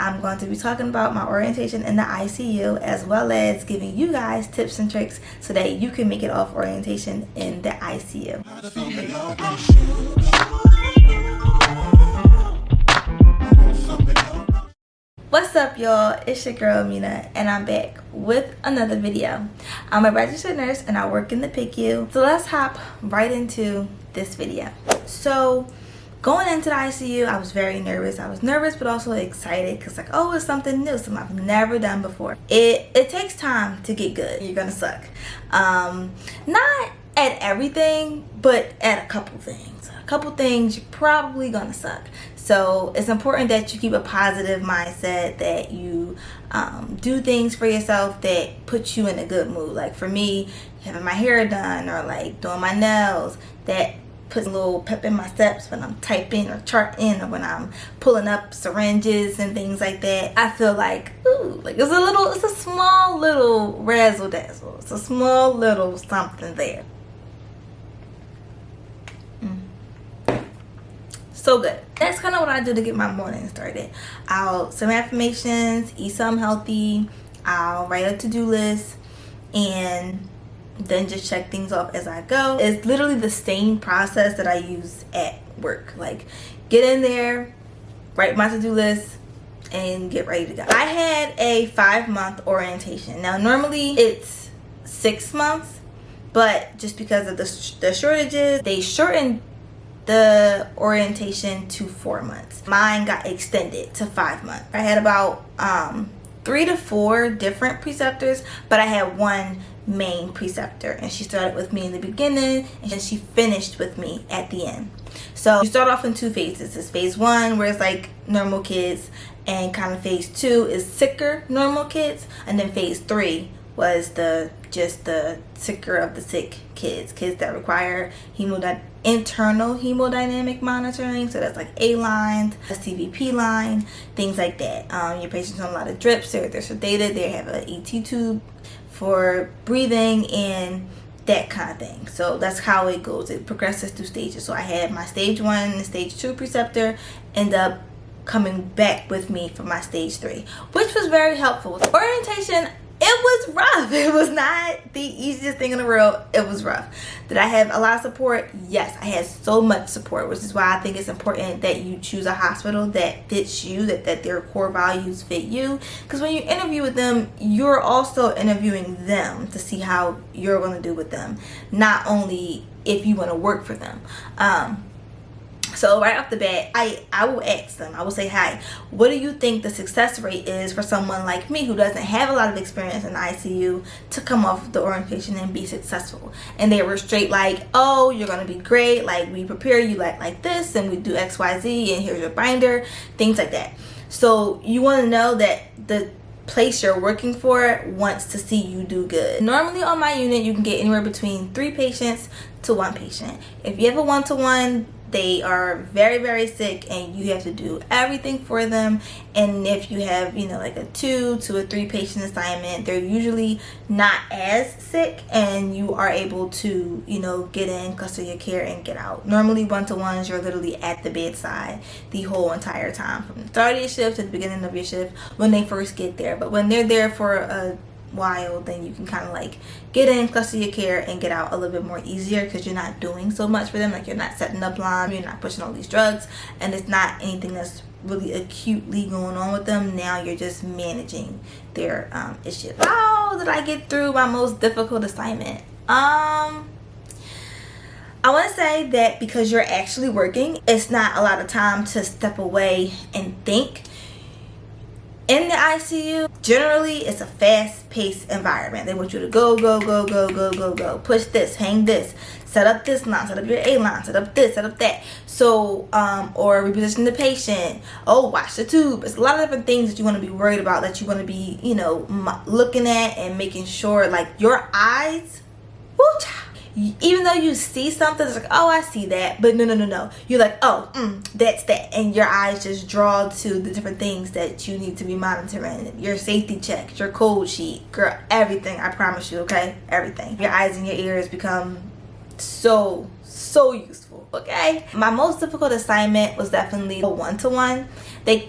I'm going to be talking about my orientation in the ICU, as well as giving you guys tips and tricks so that you can make it off orientation in the ICU. What's up, y'all? It's your girl Meenah, and I'm back with another video. I'm a registered nurse and I work in the PICU. So let's hop right into this video. So going into the ICU, I was very nervous. I was nervous but also excited because like, oh, it's something new, something I've never done before. It takes time to get good. You're gonna suck. Not at everything, but at a couple things. A couple things you're probably gonna suck. So it's important that you keep a positive mindset, that you do things for yourself that put you in a good mood. Like for me, having my hair done or like doing my nails, that puts a little pep in my steps when I'm typing or charting or when I'm pulling up syringes and things like that. I feel like, ooh, like it's a small little razzle dazzle. It's a small little something there. So good. That's kind of what I do to get my morning started. I'll some affirmations, eat something healthy, I'll write a to-do list, and then just check things off as I go. It's literally the same process that I use at work. Like, get in there, write my to-do list, and get ready to go. I had a 5-month orientation. Now normally it's 6 months, but just because of the shortages, they shortened the orientation to 4 months. Mine got extended to 5 months. I had about 3 to 4 different preceptors, but I had one main preceptor, and she started with me in the beginning and then she finished with me at the end. So you start off in 2 phases. It's phase 1 where it's like normal kids, and kind of phase 2 is sicker normal kids, and then phase 3 was just the sicker of the sick kids that require internal hemodynamic monitoring. So that's like A lines, a CVP line, things like that. Your patients on a lot of drips, they're sedated, they have an ET tube for breathing and that kind of thing. So that's how it goes. It progresses through stages. So I had my stage 1 and stage 2 preceptor end up coming back with me for my stage 3, which was very helpful. Orientation, it was rough. It was not the easiest thing in the world. It was rough. Did I have a lot of support? Yes, I had so much support, which is why I think it's important that you choose a hospital that fits you, that their core values fit you. Because when you interview with them, you're also interviewing them to see how you're going to do with them, not only if you want to work for them. So right off the bat, I will ask them, I will say, hi, what do you think the success rate is for someone like me who doesn't have a lot of experience in the ICU to come off the orientation and be successful? And they were straight like, oh, you're going to be great. Like, we prepare you like this, and we do X, Y, Z, and here's your binder, things like that. So you want to know that the place you're working for wants to see you do good. Normally on my unit, you can get anywhere between 3 patients to 1 patient. If you have a 1-to-1, they are very, very sick and you have to do everything for them. And if you have, like a 2 to a 3 patient assignment, they're usually not as sick and you are able to, get in, custodial care, and get out. Normally 1-to-1s, you're literally at the bedside the whole entire time, from the start of your shift to the beginning of your shift when they first get there. But when they're there for a while, then you can kind of like get in, custodial care, and get out a little bit more easier because you're not doing so much for them. Like, you're not setting up line, you're not pushing all these drugs, and it's not anything that's really acutely going on with them. Now you're just managing their issues. How did I get through my most difficult assignment? I want to say that because you're actually working, it's not a lot of time to step away and think. In the ICU, generally, it's a fast-paced environment. They want you to go, go, go, go, go, go, go. Push this, hang this, set up this line, set up your A line, set up this, set up that. So, or reposition the patient. Oh, watch the tube. It's a lot of different things that you want to be worried about, that you want to be, looking at and making sure, like, your eyes, woo, even though you see something, it's like, oh, I see that, but no, you're like, oh, that's that, and your eyes just draw to the different things that you need to be monitoring. Your safety checks, your code sheet, girl, everything. I promise you, okay, everything. Your eyes and your ears become so useful. okay? My most difficult assignment was definitely a one-to-one. They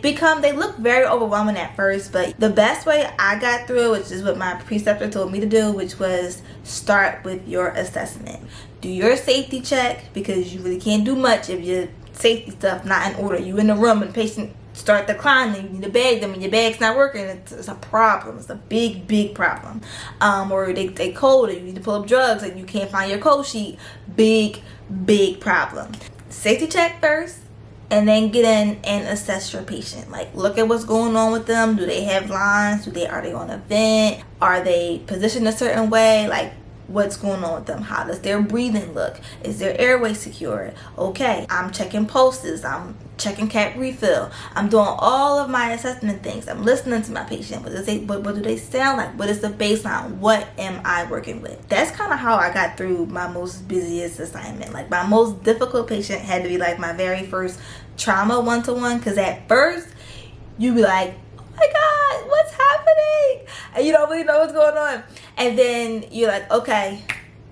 look very overwhelming at first, but the best way I got through, which is what my preceptor told me to do, which was start with your assessment. Do your safety check, because you really can't do much if your safety stuff not in order. You in the room and the patient start declining, you need to bag them and your bag's not working. It's a problem. It's a big problem. Or they cold and you need to pull up drugs and you can't find your code sheet. Big problem. Safety check first, and then get in and assess your patient. Like, look at what's going on with them. Do they have lines? Are they on a vent? Are they positioned a certain way? Like, what's going on with them? How does their breathing look? Is their airway secure? Okay, I'm checking pulses, I'm checking cap refill, I'm doing all of my assessment things, I'm listening to my patient. What do they sound like? What is the baseline? What am I working with? That's kind of how I got through my most busiest assignment. Like, my most difficult patient had to be like my very first trauma one-to-one, because at first you be like, oh my god, what's happening? And you don't really know what's going on. And then you're like, okay,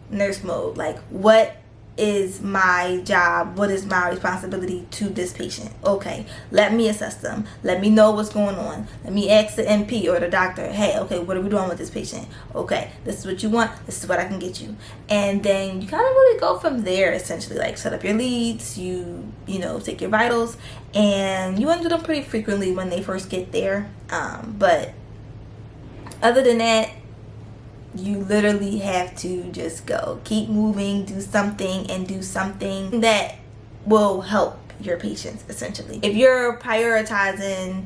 nurse mode. Like, what is my job? What is my responsibility to this patient? Okay, let me assess them. Let me know what's going on. Let me ask the NP or the doctor, hey, okay, what are we doing with this patient? Okay, this is what you want. This is what I can get you. And then you kind of really go from there, essentially. Like, set up your leads, you know, take your vitals, and you want to do them pretty frequently when they first get there. But other than that, you literally have to just go. Keep moving, do something, and do something that will help your patients, essentially. If you're prioritizing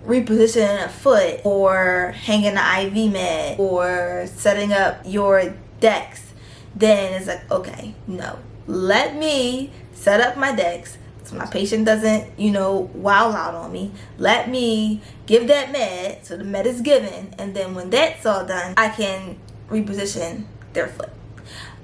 repositioning a foot or hanging the IV med or setting up your decks, then it's like, okay, no. Let me set up my decks so my patient doesn't, wow out on me. Let me give that med, so the med is given, and then when that's all done, I can reposition their foot.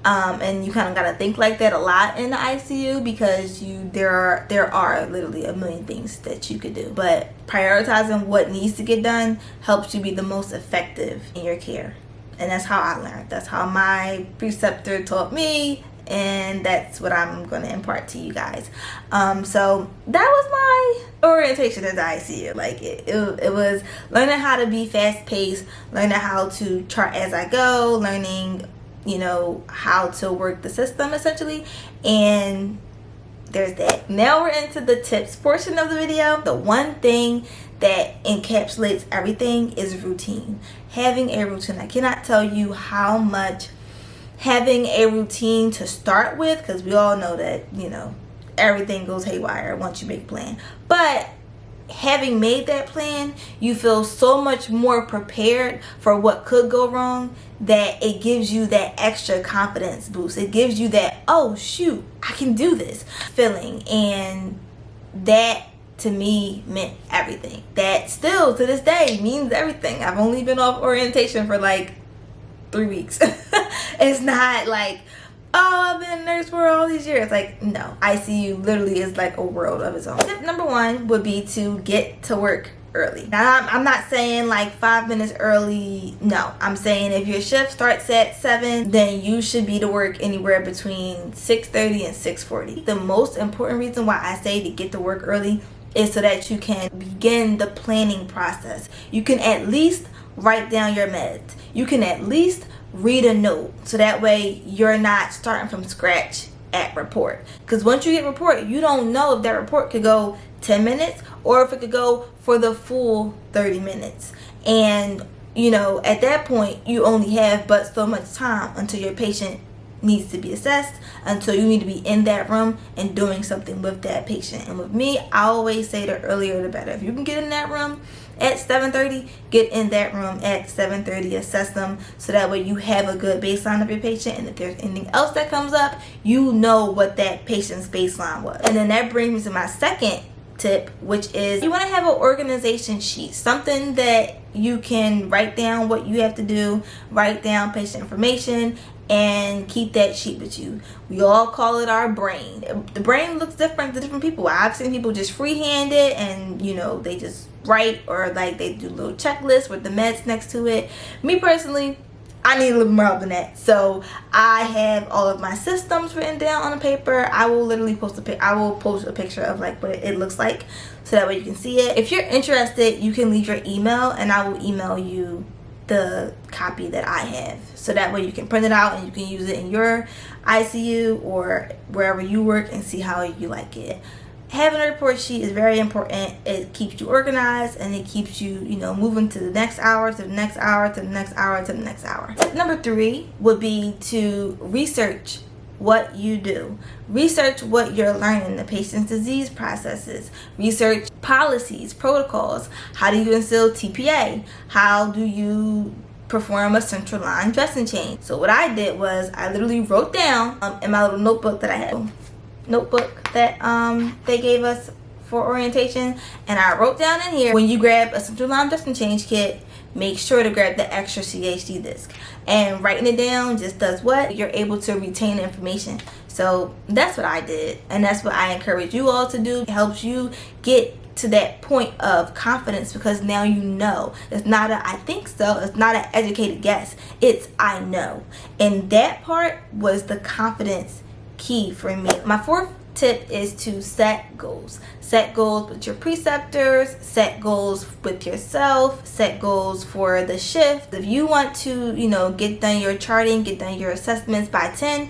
And you kind of got to think like that a lot in the ICU, because there are literally a million things that you could do. But prioritizing what needs to get done helps you be the most effective in your care. And that's how I learned. That's how my preceptor taught me, and that's what I'm going to impart to you guys. So that was my orientation in the ICU. Like, it was learning how to be fast paced, learning how to chart as I go, learning how to work the system, essentially. And there's that. Now we're into the tips portion of the video. The one thing that encapsulates everything is routine. Having a routine. I cannot tell you how much having a routine to start with, because we all know that everything goes haywire once you make a plan, but having made that plan, you feel so much more prepared for what could go wrong, that it gives you that extra confidence boost. It gives you that, oh shoot, I can do this feeling. And that to me meant everything. That still to this day means everything. I've only been off orientation for like 3 weeks. It's not like, oh, I've been a nurse for all these years. Like, no, ICU literally is like a world of its own. Tip number 1 would be to get to work early. Now, I'm not saying like 5 minutes early. No, I'm saying if your shift starts at 7, then you should be to work anywhere between 6:30 and 6:40. The most important reason why I say to get to work early is so that you can begin the planning process. You can at least write down your meds. You can at least read a note, so that way you're not starting from scratch at report. Because once you get report, you don't know if that report could go 10 minutes or if it could go for the full 30 minutes. And at that point, you only have but so much time until your patient needs to be assessed, until you need to be in that room and doing something with that patient. And with me, I always say the earlier the better. If you can get in that room at 7:30, get in that room at 7:30, assess them, so that way you have a good baseline of your patient, and if there's anything else that comes up, you know what that patient's baseline was. And then that brings me to my second tip, which is you want to have an organization sheet, something that you can write down what you have to do, write down patient information, and keep that sheet with you. We all call it our brain. The brain looks different to different people. I've seen people just freehand it, and they just write, or like they do little checklists with the meds next to it. Me personally, I need a little more help than that. So I have all of my systems written down on a paper. I will literally post a picture of like what it looks like, so that way you can see it. If you're interested, you can leave your email and I will email you the copy that I have, so that way you can print it out and you can use it in your ICU or wherever you work and see how you like it. Having a report sheet is very important. It keeps you organized and it keeps you, moving to the next hour, to the next hour, to the next hour, to the next hour. Tip number 3 would be to research what you do. Research what you're learning, the patient's disease processes. Research policies, protocols. How do you instill TPA? How do you perform a central line dressing change? So what I did was I literally wrote down in my little notebook that I had. Notebook that they gave us for orientation, and I wrote down in here, when you grab a central line dressing change kit, make sure to grab the extra CHD disc. And writing it down just does what? You're able to retain the information. So that's what I did, and that's what I encourage you all to do. It helps you get to that point of confidence, because now you know. It's not a I think so, it's not an educated guess, it's I know. And that part was the confidence key for me. My 4th tip is to set goals. Set goals with your preceptors, set goals with yourself, set goals for the shift. If you want to, get done your charting, get done your assessments by 10,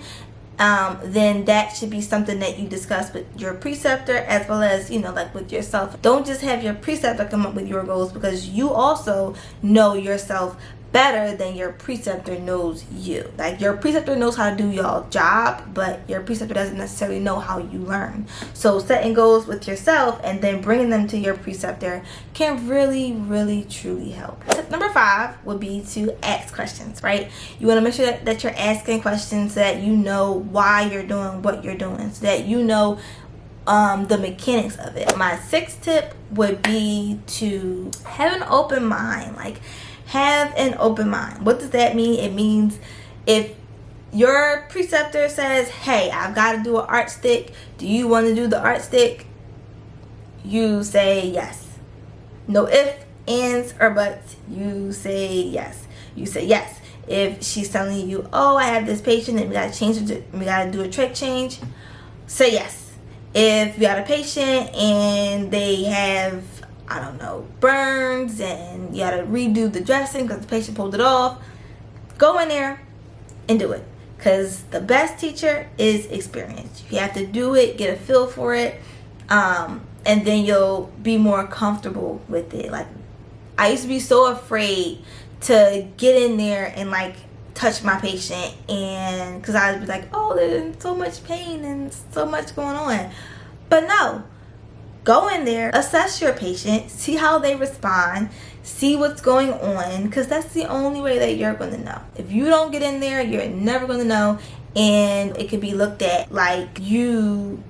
then that should be something that you discuss with your preceptor, as well as, like with yourself. Don't just have your preceptor come up with your goals, because you also know yourself better than your preceptor knows you. Like, your preceptor knows how to do y'all job, but your preceptor doesn't necessarily know how you learn. So setting goals with yourself and then bringing them to your preceptor can really, really, truly help. Tip number 5 would be to ask questions, right? You want to make sure that you're asking questions, so that you know why you're doing what you're doing, so that you know the mechanics of it. My 6th tip would be to have an open mind. Like, have an open mind. What does that mean? It means if your preceptor says, hey, I've got to do an art stick, do you want to do the art stick? You say yes. No ifs, ands, or buts. You say yes. You say yes. If she's telling you, oh, I have this patient and we got to change it, we got to do a track change, say yes. If you got a patient and they have, I don't know, burns, and you gotta redo the dressing because the patient pulled it off, go in there and do it, because the best teacher is experience. You have to do it, get a feel for it, and then you'll be more comfortable with it. Like, I used to be so afraid to get in there and like touch my patient, and because I would be like, oh, there's so much pain and so much going on. But no, go in there, assess your patient, see how they respond, see what's going on, because that's the only way that you're going to know. If you don't get in there, you're never going to know, and it could be looked at like you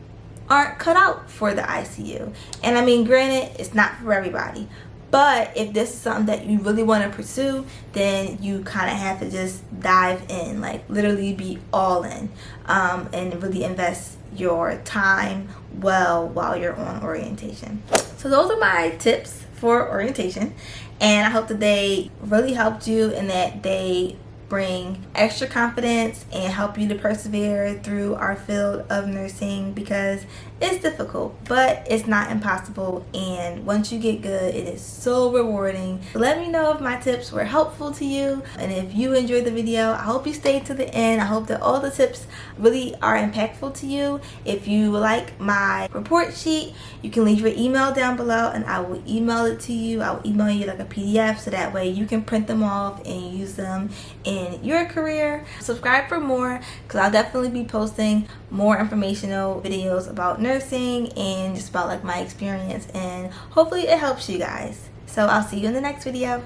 aren't cut out for the ICU. And I mean, granted, it's not for everybody, but if this is something that you really want to pursue, then you kind of have to just dive in, like literally be all in, and really invest your time well while you're on orientation. So those are my tips for orientation, and I hope that they really helped you and that they bring extra confidence and help you to persevere through our field of nursing, because it's difficult, but it's not impossible, and once you get good, it is so rewarding. Let me know if my tips were helpful to you, and if you enjoyed the video, I hope you stayed to the end. I hope that all the tips really are impactful to you. If you like my report sheet, you can leave your email down below and I will email it to you. I will email you like a PDF, so that way you can print them off and use them in your career. Subscribe for more, because I'll definitely be posting more informational videos about nursing and just about like my experience, and hopefully it helps you guys. So I'll see you in the next video.